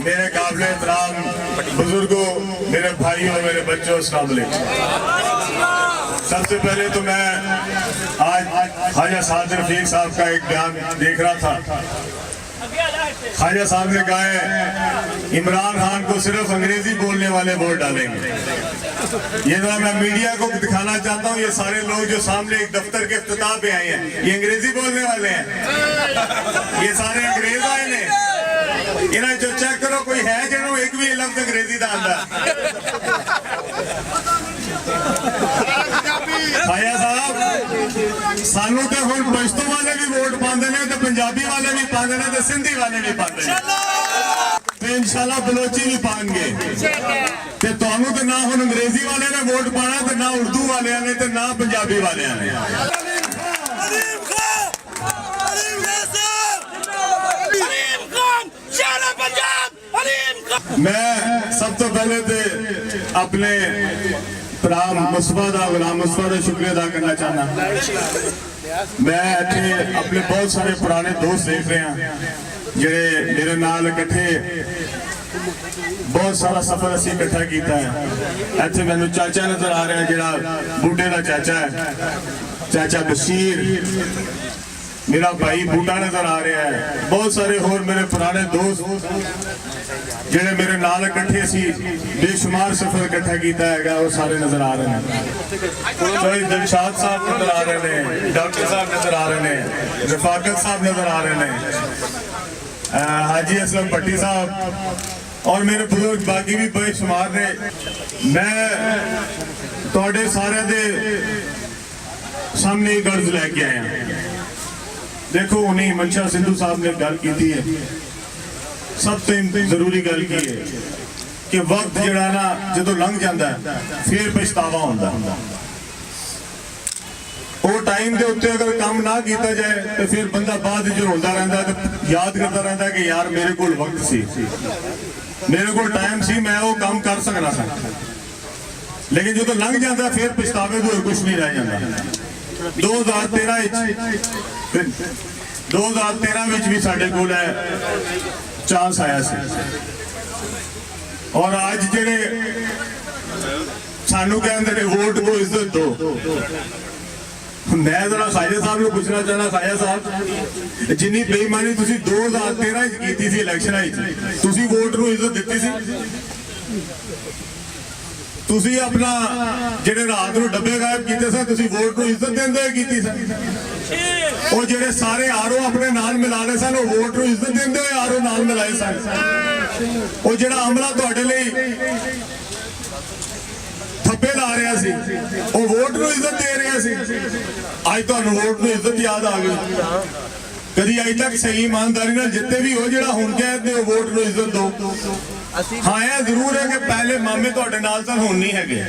मेरे काबिल एहतराम बुजुर्गों, मेरे भाइयों, मेरे बच्चों, अस्सलाम वालेकुम। सबसे पहले तो मैं आज ख्वाजा साद रफीक साहब का एक बयान देख रहा था। ख्वाजा साहब ने कहा है इमरान खान को सिर्फ अंग्रेजी बोलने वाले वोट डालेंगे। ये जरा मैं मीडिया को दिखाना चाहता हूँ, ये सारे लोग जो सामने एक दफ्तर के इफ्तिताह पे आए हैं, ये अंग्रेजी बोलने वाले हैं। ये सारे अंग्रेज आए हैं। इन्हें जो चेक करो कोई है जिन्हों एक भी लफ्ज अंग्रेजी का आंदा। भाया साहब सानू तो हुण पश्तो वाले भी वोट पाते हैं, तो पंजाबी वाले भी पाते हैं, तो सिंधी वाले भी पाते हैं, तो इंशाल्लाह बलोची भी पाएंगे। तो तुहानू तो ना हुण अंग्रेजी वाले ने वोट पाना, तो ना उर्दू वाले ने, तो ना पंजाबी वाले ने। मैं सब तो पहले तो अपने गुलाम मुस्तफा का शुक्रिया अदा करना चाहना। मैं इत्थे अपने बहुत सारे पुराने दोस्त देख रहे हैं जिहड़े मेरे नाल इकट्ठे बहुत सारा सफर असीं इकट्ठा किया है। इत्थे मैनूं चाचा नजर आ रहा है, जिहड़ा बूटे का चाचा है, चाचा बशीर, मेरा भाई बूटा नजर आ रहा है। बहुत सारे होर मेरे पुराने दोस्त जिहड़े मेरे नाल इकट्ठे सी बेशुमार सफर इकट्ठा किया है, वो सारे नजर आ रहे हैं। चाहे दिलशाद साहब नजर आ रहे हैं, डॉक्टर साहब नजर आ रहे हैं, रफाकत साहब नजर आ रहे हैं, हाजी असलम भट्टी साहब और मेरे बुजुर्ग बाकी भी बेशुमार ने। मैं तुहाडे सारे दे सामने गर्ज लैके आया। देखो उन्हें मंशा सिद्धू साहब ने गल की है, सब तो जरूरी गल की है कि वक्त जड़ा ना जो लंघ जाता है फिर पछतावा होता। वो टाइम के उत्ते अगर काम ना किया जाए तो फिर बंदा बाद जो रोंदा रहता है, तो याद करता रहता है कि यार मेरे को वक्त सी, मेरे को टाइम सी, मैं वो काम कर सकना था। लेकिन जो लंघ जाता फिर पछतावे तो कुछ नहीं रह जाता। 2013 भी साढ़े को चांस आया से, और आज जेडे सानू कहते हैं वोट को इज्जत दो। मैं जरा ख्वाजा साहब को पूछना चाहना, ख्वाजा साहब जिन्नी बेईमानी तुसी 2013 की थी इलेक्शन, तुसी वोट को इज्जत दी सी? तुसी अपना जेडे रात को डब्बे गायब किए सन, तुसी वोट को इज्जत देंदे की सन? और जेडे सारे आरो अपने नाल मिला रहे सन, वो वोट को इज्जत देंदे हुए आरो नाल मिलाए सन। और जेड़ा अमला तुहाडे लई थप्पे ला रहा सी, वो वोट को इज्जत दे रहा सी। अज तुहानू वोट को इज्जत याद आ गई। कभी अज तक सही ईमानदारी नाल जिते भी हो जेड़ा हुण कहते हो वोट को इज्जत दो। हाँ यह जरूर है कि पहले मामे तुहाडे नाल सन, हुण नहीं हैगे।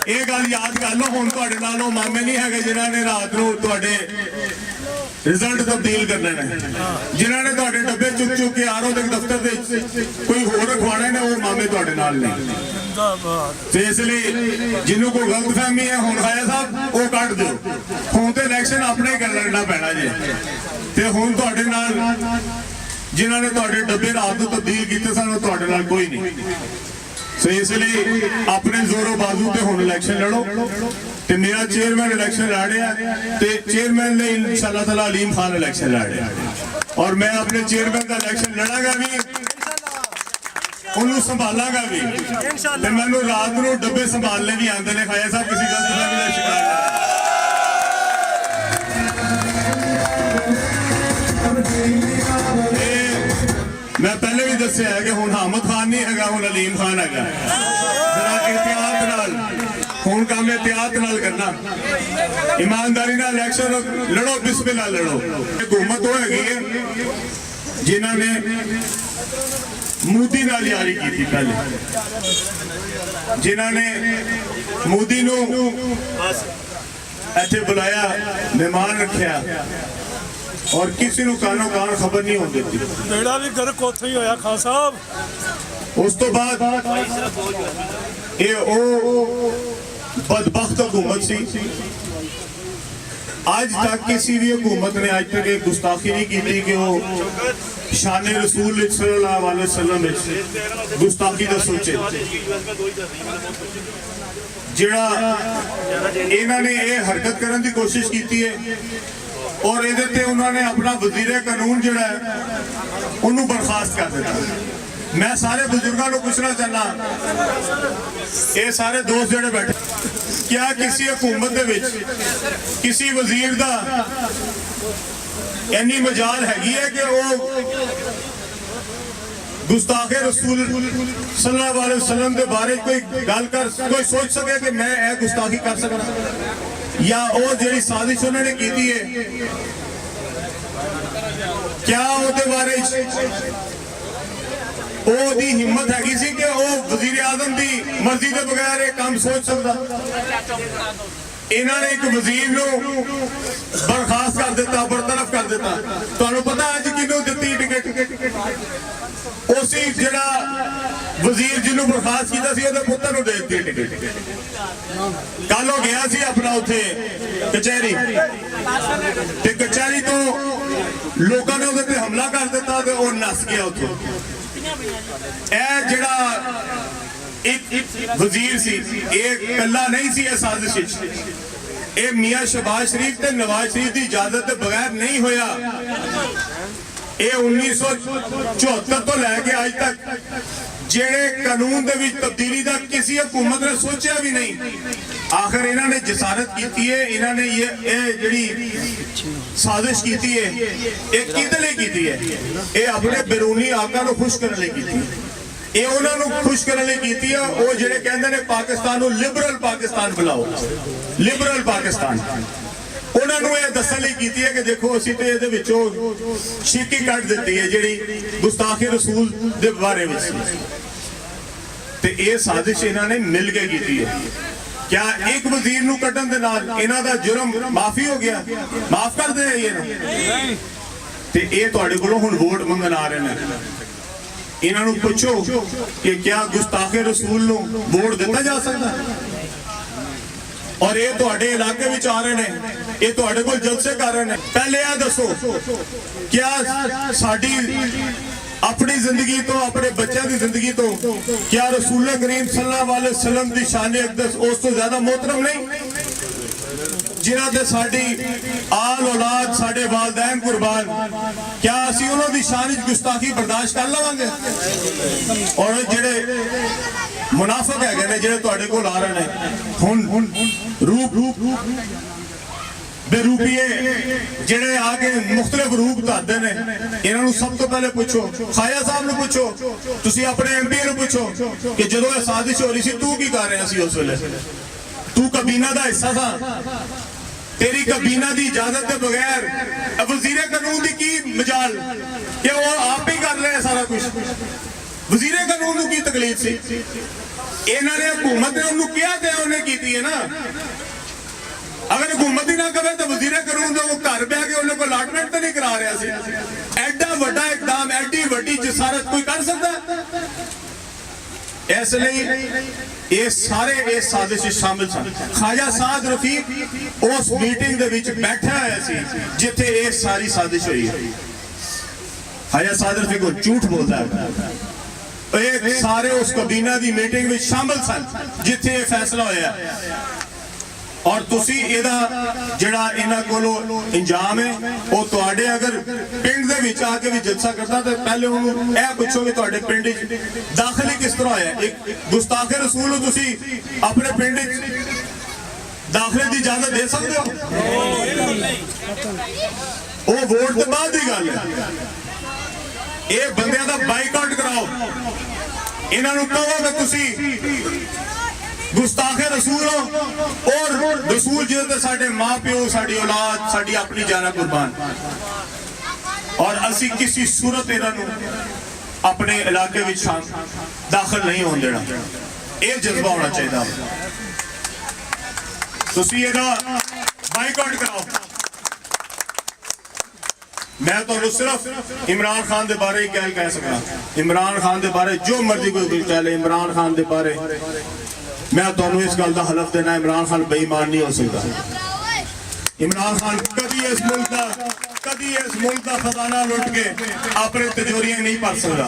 ये गल याद कर लो, हुण तुहाडे नाल वो मामे नहीं हैगे जिन्हां ने रात नूं तुहाडे रिजल्ट तब्दील करने ने, जिन्हां ने तुहाडे डब्बे चुक चुक के आरो दे दफ्तर दे कोई होर रखवाने ने, वो मामे तुहाडे नाल नहीं। तो इसलिए जिन्हों को गलतफहमी है हुण ख्वाजा साहब वो कट दो। हुण तो इलेक्शन अपने ही लड़ना पैना जे, ते हुण तुहाडे नाल जिन्हों ने तुहाडे डब्बे रात को तब्दील किए सन, वो तुहाडे नाल कोई नहीं। सो इसलिए अपने जोरों बाजू पे हुण इलेक्शन लड़ो। ते मेरा चेयरमैन इलेक्शन लड़ रहा है, ते चेयरमैन ने इंशाअल्लाह ताला अलीम खान इलेक्शन लड़ रहा है, और मैं अपने चेयरमैन का इलेक्शन लड़ांगा भी, उन्होंने संभालांगा भी। ते मैनूं रात को डब्बे संभालने भी आते हैं। ख्वाजा साहब किसी गलतफहमी का शिकार मैं पहले भी दसिया है कि हुण हामिद खान नहीं है, हुण अलीम खान है। जरा एहतियात नाल हुण काम एहतियात नाल करना, ईमानदारी नाल इलेक्शन लड़ो, बिस्मिल्लाह लड़ो। हुकूमत वो हैगी है जिन्हां ने मोदी नाल यारी की थी, पहले जिन्हां ने मोदी नूं इत्थे बुलाया, मेहमान रखिया, और किसी को कानो कान खबर नहीं होती थी। बेड़ा भी घर कोथे ही होया खान साहब। उस तो बाद ये ओ बदबख्त हुकूमत सी। आज तक किसी भी हुकूमत ने आज तक एक गुस्ताखी नहीं की थी कि वो शान रसूल सल्लल्लाहु अलैहि वसल्लम में गुस्ताखी का सोचे जिहड़ा इन्हां ने ये हरकत करने की कोशिश की है और इहदे ते उन्होंने अपना वजीर कानून जिहड़ा है उन्होंने बर्खास्त कर दिता। मैं सारे बुजुर्गों को पूछना चाहना, ये सारे दोस्त जिहड़े बैठे, क्या किसी हुकूमत दे विच किसी वजीर दा इन्नी मजाल हैगी है कि वो गुस्ताखे रसूल सल्लल्लाहु अलैहि वसल्लम के बारे कोई गल कर कोई सोच सके कि मैं यह गुस्ताखी कर सकता, या वो जिहड़ी साजिश उन्होंने की है क्या उसके बारे ओदी हिम्मत हैगी सी कि वो वजीर आजम की मर्जी के बगैर ये काम सोच सकता। इन्होंने एक वजीर को बर्खास्त कर दिता, बरतरफ कर दिता। तुहानू पता अज किनू दी टिकट? उसी जिहड़ा वजीर जिन्हों बर्खास्त किया सी उहदे पुत्तर नूं दे दी टिकट। कल वो गया सी अपना उत्थे कचहरी ते कचहरी तो लोगों ने उहदे ते हमला कर दिता ते वो नस गया उत्थों। जिहड़ा एक वजीर सी ये कला नहीं सी साजिश, ये मियां शहबाज शरीफ ते नवाज शरीफ की इजाजत के बगैर नहीं होया। ये 1974 तो लैके अज तक जेड़े कानून दे विच तब्दीली का किसी हुकूमत ने सोचा भी नहीं। आखिर इन्होंने जसारत की है, इन्होंने ये जिहड़ी साजिश की है ये किहदे लई कीती है? ये अपने बैरूनी आका को खुश करने लई कीती है। ये उन्होंने खुश करने लई कीती है। वो जिहड़े कहंदे ने पाकिस्तान को लिबरल पाकिस्तान बुलाओ, लिबरल पाकिस्तान, उन्होंने ये दस्सण लई कीती है कि देखो असीं ते इहदे विचों शीकी कट दित्ती है जिहड़ी गुस्ताखी रसूल दे बारे विच ते ये साजिश इन्होंने मिल के कीती है। क्या एक वजीर नूं कड्ढण दे नाल इन्हां दा जुर्म माफी हो गया? माफ कर दे ये ते ये तुहाडे कोलों हुण वोट मंगण आ रहे हैं। इन्हां नूं पुछो कि क्या गुस्ताखे रसूल नूं वोट दिता जा सकदा? और ये तुहाडे इलाके विच आ रहे हैं, ये तुहाडे कोल जलसे कर रहे हैं। पहले यह दसो क्या साडी अपनी जिंदगी तो अपने बच्चों की जिंदगी तो क्या रसूल करीम सल्लल्लाहु अलैहि वसल्लम की शान अक़दस उस तो ज्यादा मोहतरम नहीं? जिन्हां ते साडी आल औलाद साडे वालदैन कुर्बान, क्या असीं उन्हां दी शान विच गुस्ताखी बर्दाश्त कर लवांगे? और जिहड़े मुनाफिक हैगे ने जिहड़े तुहाडे कोल आ रहे हैं हुण रूप बेरूपीए जिहड़े आके मुख्तलिफ रूप धरदे ने, इन्हां नूं सब तो पहले पूछो, खाया साहब नूं पूछो, तुसीं अपने MP नूं पूछो कि जदों ये साजिश हो रही सी तू की कर रहा सी? उस वेले तू कबीना का हिस्सा था? तेरी कबीना की इजाजत के बगैर वजीर कानून की की मजाल कि वो आप ही कर रहे हैं सारा कुछ? वजीर कानून की तकलीफ सी? इन्होंने हुकूमत ने उन्होंने किया ते उन्हें की है ना। अगर हुकूमत ही ना करे तो वजीर कानून तो वो घर बह के उन्हें कोई अलाटमेंट तो नहीं करा रहा सी। एडा वड्डा इकदाम एडी वड्डी जसारत कोई कर सकता? इसलिए ये सारे इस साजिश शामिल सन। ख्वाजा साद रफीक उस मीटिंग दे विच बैठा होया सी जिथे ये सारी साजिश हुई है। ख्वाजा साद रफीक को झूठ बोलता है। ये सारे उस कबीना की मीटिंग में शामिल सन जिथे ये फैसला होया। और तुसी इहदा जिहड़ा इन्हां कोलों इंजाम है वो तुहाडे अगर पिंड दे विच आके भी जलसा करता तो पहले उन्होंने यह पूछो कि तुहाडे पिंड दाखिल किस तरह होया। एक गुस्ताखे रसूल हो तुसी अपने पिंड दाखिले की इजाजत दे सकते हो? वो वोट के बाद की गल है। ये बंदियां दा बाइकआउट कराओ, इन्हां नूं कहो कि तुसी गुस्ताखे रसूल हो और रसूल जिहदे साडे मां प्यो साडी औलाद साडी अपनी जाना कुर्बान, और असी किसी सूरत इन्हां नूं अपने इलाके विच दाखिल नहीं होने देना। यह जज्बा होना चाहिए। तुसी इहदा बाइकआउट कराओ। मैं तो सिर्फ इमरान खान के बारे ही क्या कह सकता। इमरान खान के बारे जो मर्जी कोई कह ले, इमरान खान के बारे मैं तुम्हें इस गल का हलफ देना, इमरान खान बेईमान नहीं हो सकता। इमरान खान कभी इस मुल्क का खजाना लुट के अपने तिजोरियां नहीं भर सकता।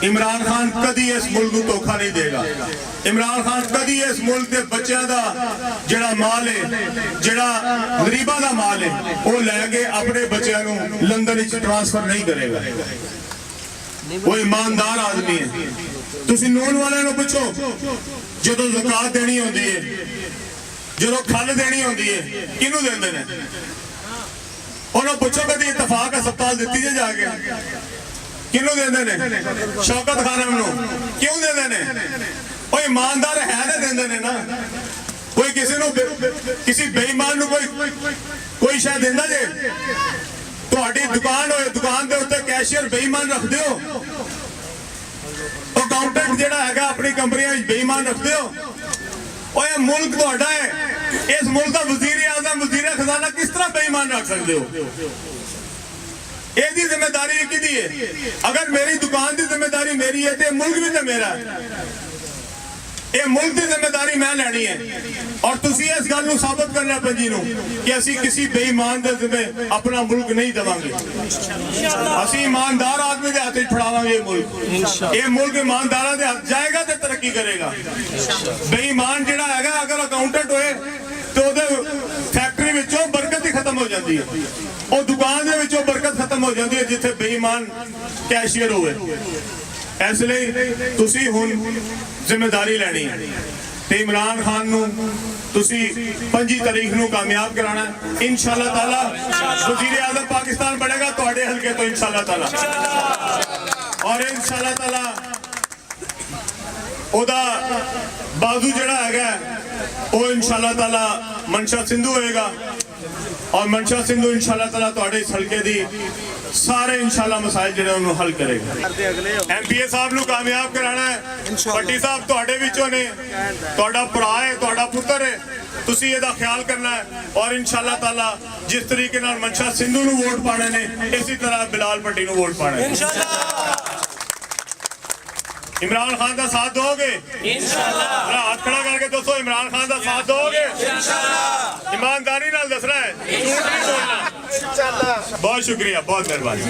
इमरान खान कभी इस मुल्क को धोखा नहीं देगा। इमरान खान कभी इस मुल्क के बच्चों का जिहड़ा माल है, जिहड़ा गरीबां का माल है, वो लैके अपने बच्चों को लंदन ट्रांसफर नहीं करेगा। वो ईमानदार आदमी है। तुसीं नून वाले नूं पुछो, जदों ज़कात देनी होंदी है, जदों खल देनी होंदी है, किहनूं देंदे ने? उन्होंने पूछो कभी इतफाक अस्पताल दी जे जाके किनू देंदे ने? शौकत खानम नूं क्यों देंदे ने? कोई ईमानदार है तो देंदे ने ना। कोई किसी बेईमान नूं कोई शायद देंदा जे? तुहाडी दुकान होए, दुकान दे उत्ते कैशियर बेईमान रख दिओ, अकाउंटेंट जिहड़ा हैगा अपनी कंपनियां विच बेईमान रख दिओ। ओए मुल्क तुहाडा है, इस मुल्क का वजीर आजम, वजीर खजाना किस तरह बेईमान रख सकते हो? ਇਹਦੀ ਜ਼ਿੰਮੇਵਾਰੀ ਕਿਹਦੀ ਹੈ? अगर मेरी दुकान की जिम्मेदारी मेरी है तो मुल्क भी तो मेरा है। ये मुल्क की जिम्मेदारी मैं लैनी है और तुसी इस गल नूं साबित करना पंजी नूं कि असी किसी बेईमान दे जिम्मे अपना मुल्क नहीं देवांगे। असी ईमानदार आदमी दे हाथ फड़ावांगे ये मुल्क। ये मुल्क ईमानदारां दे हाथ जाएगा तो तरक्की करेगा। बेईमान जिहड़ा हैगा अगर अकाउंटेंट होए तो फैक्ट्री विचों बरकत ही खत्म हो जाती है, और दुकान दे विचों बरकत खत्म हो जाती है जिथे बेईमान कैशियर होए। इसलिए तुसी हुण जिम्मेदारी लैनी है ते इमरान खान नूं तुसी 25 तारीख नूं कामयाब कराना है। इंशाअल्लाह ताला वजीर आज़म पाकिस्तान बनेगा तुहाडे हलके तो इंशाअल्लाह ताला, और इंशाअल्लाह ताला ओदा बाजू जिहड़ा हैगा वो इंशाअल्लाह ताला मनशा सिंधु होएगा, और मनशा सिंधु इंशाअल्लाह ताला तुहाडे इस हलके दी सारे इंशाअल्लाह मसाइल जिहड़े उन्होंने हल करेगा। MPA साहब नूं कामयाब कराना है। भट्टी साहब तुहाडे विचों ने, तुहाडा भरा है, तुहाडा पुत्र है, तुसी इहदा ख्याल करना है, और इंशाअल्लाह ताला जिस तरीके नाल मनशा सिंधु नूं वोट पाने ने इसी तरह बिलाल भट्टी नूं वोट पाना है। इमरान खान का साथ दोगे इंशाअल्लाह? हाथ खड़ा करके दोस्तों इमरान खान का साथ दोगे इंशाअल्लाह? ईमानदारी नाल दसना है, झूठ नहीं बोलना इंशाअल्लाह। बहुत शुक्रिया, बहुत मेहरबानी।